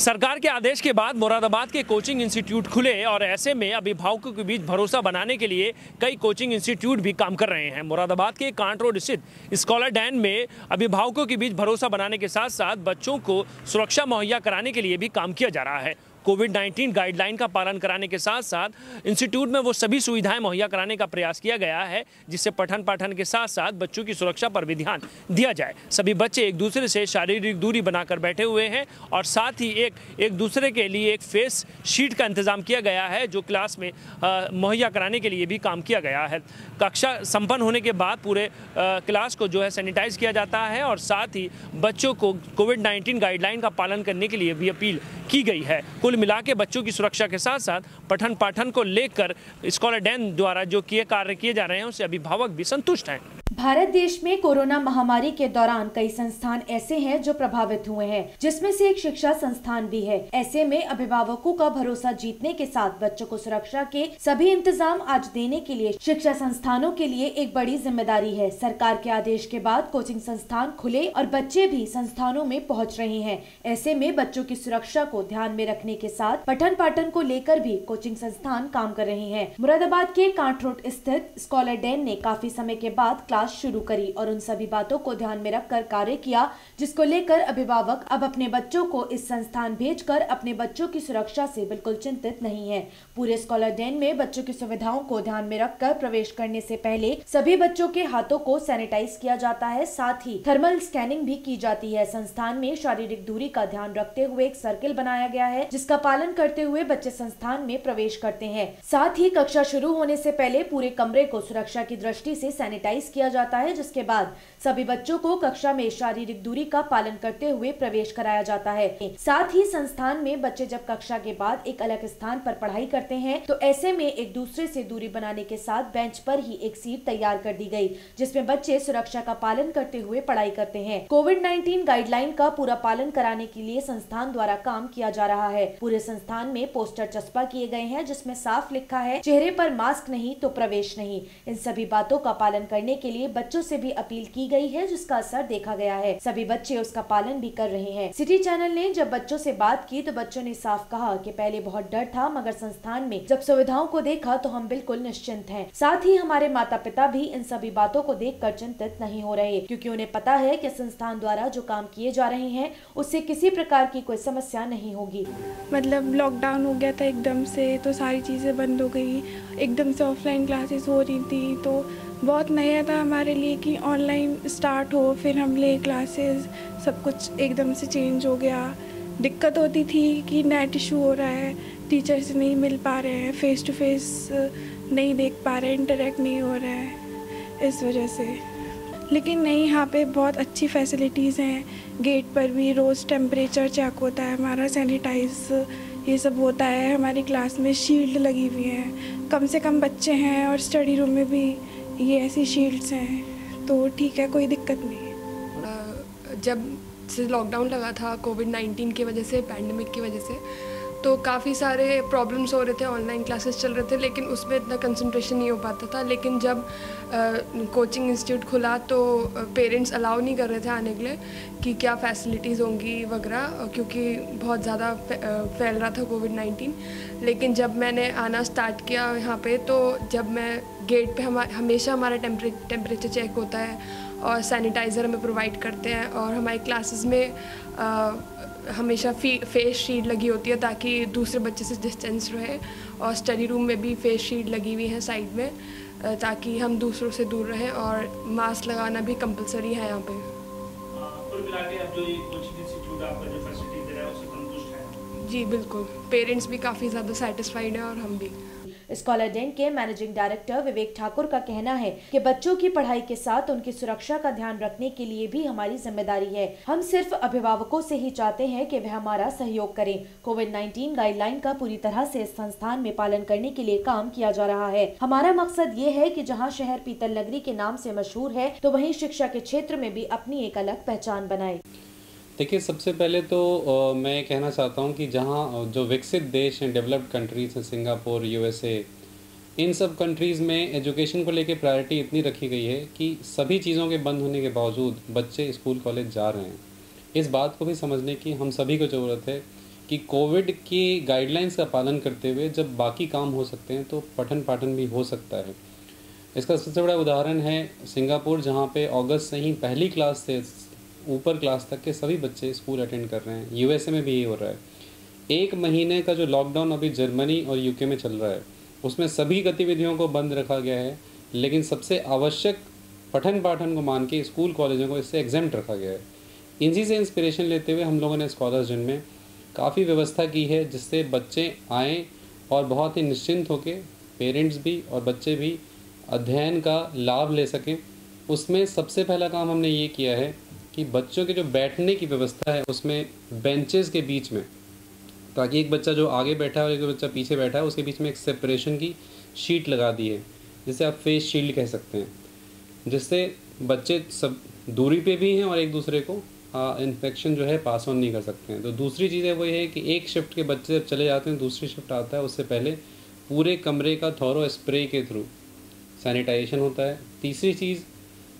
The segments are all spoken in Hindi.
सरकार के आदेश के बाद मुरादाबाद के कोचिंग इंस्टीट्यूट खुले और ऐसे में अभिभावकों के बीच भरोसा बनाने के लिए कई कोचिंग इंस्टीट्यूट भी काम कर रहे हैं। मुरादाबाद के कांट रोड स्थित स्कॉलर डैन में अभिभावकों के बीच भरोसा बनाने के साथ साथ बच्चों को सुरक्षा मुहैया कराने के लिए भी काम किया जा रहा है। कोविड-19 गाइडलाइन का पालन कराने के साथ साथ इंस्टीट्यूट में वो सभी सुविधाएं मुहैया कराने का प्रयास किया गया है जिससे पठन पाठन के साथ साथ बच्चों की सुरक्षा पर भी ध्यान दिया जाए। सभी बच्चे एक दूसरे से शारीरिक दूरी बनाकर बैठे हुए हैं और साथ ही एक दूसरे के लिए एक फेस शीट का इंतजाम किया गया है जो क्लास में मुहैया कराने के लिए भी काम किया गया है। कक्षा संपन्न होने के बाद पूरे क्लास को जो है सैनिटाइज किया जाता है और साथ ही बच्चों को कोविड-19 गाइडलाइन का पालन करने के लिए भी अपील की गई है। कुल मिला के बच्चों की सुरक्षा के साथ साथ पठन पाठन को लेकर स्कॉलर डैन द्वारा जो कार्य किए जा रहे हैं उससे अभिभावक भी संतुष्ट हैं। भारत देश में कोरोना महामारी के दौरान कई संस्थान ऐसे हैं जो प्रभावित हुए हैं, जिसमें से एक शिक्षा संस्थान भी है। ऐसे में अभिभावकों का भरोसा जीतने के साथ बच्चों को सुरक्षा के सभी इंतजाम आज देने के लिए शिक्षा संस्थानों के लिए एक बड़ी जिम्मेदारी है। सरकार के आदेश के बाद कोचिंग संस्थान खुले और बच्चे भी संस्थानों में पहुँच रहे हैं। ऐसे में बच्चों की सुरक्षा को ध्यान में रखने के साथ पठन पाठन को लेकर भी कोचिंग संस्थान काम कर रहे हैं। मुरादाबाद के कांट रोड स्थित स्कॉलर डैन ने काफी समय के बाद क्लास शुरू करी और उन सभी बातों को ध्यान में रखकर कार्य किया जिसको लेकर अभिभावक अब अपने बच्चों को इस संस्थान भेजकर अपने बच्चों की सुरक्षा से बिल्कुल चिंतित नहीं है। पूरे स्कॉलर डैन में बच्चों की सुविधाओं को ध्यान में रखकर प्रवेश करने से पहले सभी बच्चों के हाथों को सैनिटाइज किया जाता है, साथ ही थर्मल स्कैनिंग भी की जाती है। संस्थान में शारीरिक दूरी का ध्यान रखते हुए एक सर्किल बनाया गया है जिसका पालन करते हुए बच्चे संस्थान में प्रवेश करते हैं। साथ ही कक्षा शुरू होने से पहले पूरे कमरे को सुरक्षा की दृष्टि से सैनिटाइज किया जाता है, जिसके बाद सभी बच्चों को कक्षा में शारीरिक दूरी का पालन करते हुए प्रवेश कराया जाता है। साथ ही संस्थान में बच्चे जब कक्षा के बाद एक अलग स्थान पर पढ़ाई करते हैं तो ऐसे में एक दूसरे से दूरी बनाने के साथ बेंच पर ही एक सीट तैयार कर दी गई जिसमें बच्चे सुरक्षा का पालन करते हुए पढ़ाई करते हैं। कोविड-19 गाइडलाइन का पूरा पालन कराने के लिए संस्थान द्वारा काम किया जा रहा है। पूरे संस्थान में पोस्टर चस्पा किए गए हैं जिसमें साफ लिखा है, चेहरे पर मास्क नहीं तो प्रवेश नहीं। इन सभी बातों का पालन करने के लिए बच्चों से भी अपील की गई है जिसका असर देखा गया है। सभी बच्चे उसका पालन भी कर रहे हैं। सिटी चैनल ने जब बच्चों से बात की तो बच्चों ने साफ कहा कि पहले बहुत डर था मगर संस्थान में जब सुविधाओं को देखा तो हम बिल्कुल निश्चिंत हैं। साथ ही हमारे माता पिता भी इन सभी बातों को देखकर चिंतित नहीं हो रहे क्योंकि उन्हें पता है कि संस्थान द्वारा जो काम किए जा रहे हैं उससे किसी प्रकार की कोई समस्या नहीं होगी। मतलब लॉकडाउन हो गया था एकदम से तो सारी चीज़ें बंद हो गई, एकदम से ऑफलाइन क्लासेस हो रही थी तो बहुत नया था हमारे लिए कि ऑनलाइन स्टार्ट हो, फिर हम ले क्लासेस, सब कुछ एकदम से चेंज हो गया। दिक्कत होती थी कि नेट इशू हो रहा है, टीचर से नहीं मिल पा रहे हैं, फेस टू फेस नहीं देख पा रहे हैं, इंटरेक्ट नहीं हो रहा है इस वजह से। लेकिन नहीं, यहाँ पे बहुत अच्छी फैसिलिटीज़ हैं। गेट पर भी रोज़ टेम्परेचर चेक होता है हमारा, सैनिटाइज ये सब होता है। हमारी क्लास में शील्ड लगी हुई है, कम से कम बच्चे हैं और स्टडी रूम में भी ये ऐसी शील्ड्स हैं तो ठीक है, कोई दिक्कत नहीं है। जब से लॉकडाउन लगा था कोविड-19 की वजह से, पैंडमिक की वजह से, तो काफ़ी सारे प्रॉब्लम्स हो रहे थे, ऑनलाइन क्लासेस चल रहे थे लेकिन उसमें इतना कंसंट्रेशन नहीं हो पाता था। लेकिन जब कोचिंग इंस्टीट्यूट खुला तो पेरेंट्स अलाउ नहीं कर रहे थे आने के लिए कि क्या फैसिलिटीज़ होंगी वगैरह, क्योंकि बहुत ज़्यादा फैल रहा था कोविड-19। लेकिन जब मैंने आना स्टार्ट किया यहाँ पे तो जब मैं गेट पे हमेशा हमारा टेम्परेचर चेक होता है और सैनिटाइज़र हमें प्रोवाइड करते हैं और हमारी क्लासेस में हमेशा फेस शील्ड लगी होती है ताकि दूसरे बच्चे से डिस्टेंस रहे और स्टडी रूम में भी फेस शील्ड लगी हुई है साइड में ताकि हम दूसरों से दूर रहें और मास्क लगाना भी कंपलसरी है यहाँ पे। कुल मिला के अब जो ये कोचिंग इंस्टीट्यूट आपका जो फैसिलिटी दे रहा है उससे संतुष्ट है? जी बिल्कुल, पेरेंट्स भी काफ़ी ज़्यादा सेटिस्फाइड हैं और हम भी। स्कॉलर डैन के मैनेजिंग डायरेक्टर विवेक ठाकुर का कहना है कि बच्चों की पढ़ाई के साथ उनकी सुरक्षा का ध्यान रखने के लिए भी हमारी जिम्मेदारी है। हम सिर्फ अभिभावकों से ही चाहते हैं कि वह हमारा सहयोग करें। कोविड-19 गाइडलाइन का पूरी तरह से इस संस्थान में पालन करने के लिए काम किया जा रहा है। हमारा मकसद ये है कि जहाँ शहर पीतल नगरी के नाम से मशहूर है तो वहीं शिक्षा के क्षेत्र में भी अपनी एक अलग पहचान बनाए। देखिए, सबसे पहले तो मैं कहना चाहता हूँ कि जहाँ जो विकसित देश हैं, डेवलप्ड कंट्रीज़ हैं, सिंगापुर, यूएसए, इन सब कंट्रीज़ में एजुकेशन को लेके प्रायोरिटी इतनी रखी गई है कि सभी चीज़ों के बंद होने के बावजूद बच्चे स्कूल कॉलेज जा रहे हैं। इस बात को भी समझने की हम सभी को ज़रूरत है कि कोविड की गाइडलाइंस का पालन करते हुए जब बाकी काम हो सकते हैं तो पठन पाठन भी हो सकता है। इसका सबसे बड़ा उदाहरण है सिंगापुर, जहाँ पे अगस्त से ही पहली क्लास से ऊपर क्लास तक के सभी बच्चे स्कूल अटेंड कर रहे हैं। यूएसए में भी ये हो रहा है। 1 महीने का जो लॉकडाउन अभी जर्मनी और यूके में चल रहा है उसमें सभी गतिविधियों को बंद रखा गया है, लेकिन सबसे आवश्यक पठन पाठन को मान के स्कूल कॉलेजों को इससे एग्जेम्प्ट रखा गया है। इन्हीं से इंस्पिरेशन लेते हुए हम लोगों ने स्कॉलर्स जिन में काफ़ी व्यवस्था की है जिससे बच्चे आएँ और बहुत ही निश्चिंत होकर पेरेंट्स भी और बच्चे भी अध्ययन का लाभ ले सकें। उसमें सबसे पहला काम हमने ये किया है कि बच्चों के जो बैठने की व्यवस्था है उसमें बेंचेस के बीच में, ताकि एक बच्चा जो आगे बैठा है और एक बच्चा पीछे बैठा है उसके बीच में एक सेपरेशन की शीट लगा दी है, जिसे आप फेस शील्ड कह सकते हैं, जिससे बच्चे सब दूरी पे भी हैं और एक दूसरे को इन्फेक्शन जो है पास ऑन नहीं कर सकते हैं। तो दूसरी चीज़ है वो ये है कि एक शिफ्ट के बच्चे जब चले जाते हैं दूसरी शिफ्ट आता है उससे पहले पूरे कमरे का थॉरो स्प्रे के थ्रू सैनिटाइजेशन होता है। तीसरी चीज़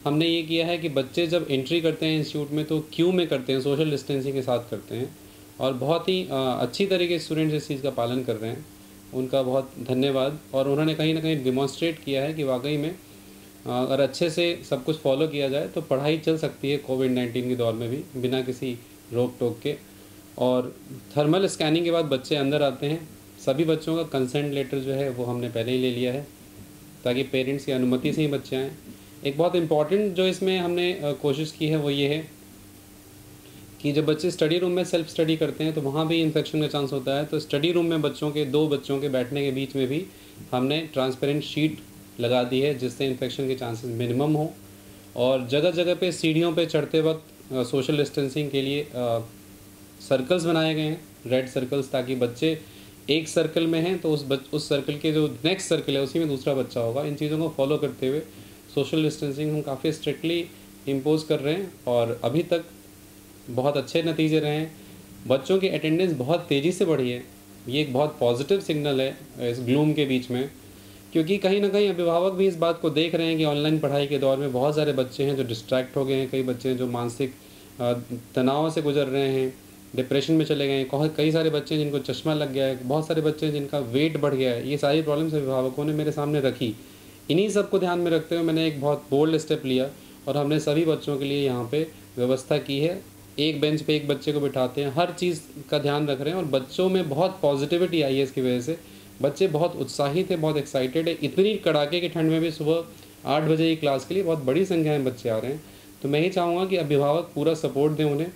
हमने ये किया है कि बच्चे जब एंट्री करते हैं इंस्टीट्यूट में तो क्यू में करते हैं, सोशल डिस्टेंसिंग के साथ करते हैं और बहुत ही अच्छी तरीके से स्टूडेंट्स इस चीज़ का पालन कर रहे हैं। उनका बहुत धन्यवाद। और उन्होंने कहीं ना कहीं डिमॉन्स्ट्रेट किया है कि वाकई में अगर अच्छे से सब कुछ फॉलो किया जाए तो पढ़ाई चल सकती है कोविड-19 के दौर में भी बिना किसी रोक टोक के। और थर्मल स्कैनिंग के बाद बच्चे अंदर आते हैं। सभी बच्चों का कंसेंट लेटर जो है वो हमने पहले ही ले लिया है ताकि पेरेंट्स की अनुमति से ही बच्चे आएँ। एक बहुत इम्पॉर्टेंट जो इसमें हमने कोशिश की है वो ये है कि जब बच्चे स्टडी रूम में सेल्फ स्टडी करते हैं तो वहाँ भी इन्फेक्शन का चांस होता है। तो स्टडी रूम में दो बच्चों के बैठने के बीच में भी हमने ट्रांसपेरेंट शीट लगा दी है जिससे इन्फेक्शन के चांसेस मिनिमम हो। और जगह जगह पे सीढ़ियों पे चढ़ते वक्त सोशल डिस्टेंसिंग के लिए सर्कल्स बनाए गए हैं, रेड सर्कल्स, ताकि बच्चे एक सर्कल में हैं तो उस सर्कल के जो नेक्स्ट सर्कल है उसी में दूसरा बच्चा होगा। इन चीज़ों को फॉलो करते हुए सोशल डिस्टेंसिंग हम काफ़ी स्ट्रिक्टली इम्पोज कर रहे हैं और अभी तक बहुत अच्छे नतीजे रहे हैं। बच्चों की अटेंडेंस बहुत तेज़ी से बढ़ी है। ये एक बहुत पॉजिटिव सिग्नल है इस ग्लूम के बीच में, क्योंकि कहीं ना कहीं अभिभावक भी इस बात को देख रहे हैं कि ऑनलाइन पढ़ाई के दौर में बहुत सारे बच्चे हैं जो डिस्ट्रैक्ट हो गए हैं, कई बच्चे हैं जो मानसिक तनाव से गुजर रहे हैं, डिप्रेशन में चले गए हैं, कई सारे बच्चे हैं जिनको चश्मा लग गया है, बहुत सारे बच्चे हैं जिनका वेट बढ़ गया है। ये सारी प्रॉब्लम्स अभिभावकों ने मेरे सामने रखी। इन्हीं सब को ध्यान में रखते हुए मैंने एक बहुत बोल्ड स्टेप लिया और हमने सभी बच्चों के लिए यहाँ पे व्यवस्था की है। एक बेंच पे एक बच्चे को बिठाते हैं, हर चीज़ का ध्यान रख रहे हैं और बच्चों में बहुत पॉजिटिविटी आई है इसकी वजह से। बच्चे बहुत उत्साहित है, बहुत एक्साइटेड है। इतनी कड़ाके की ठंड में भी सुबह 8 बजे की क्लास के लिए बहुत बड़ी संख्या में बच्चे आ रहे हैं। तो मैं ही चाहूँगा कि अभिभावक पूरा सपोर्ट दें उन्हें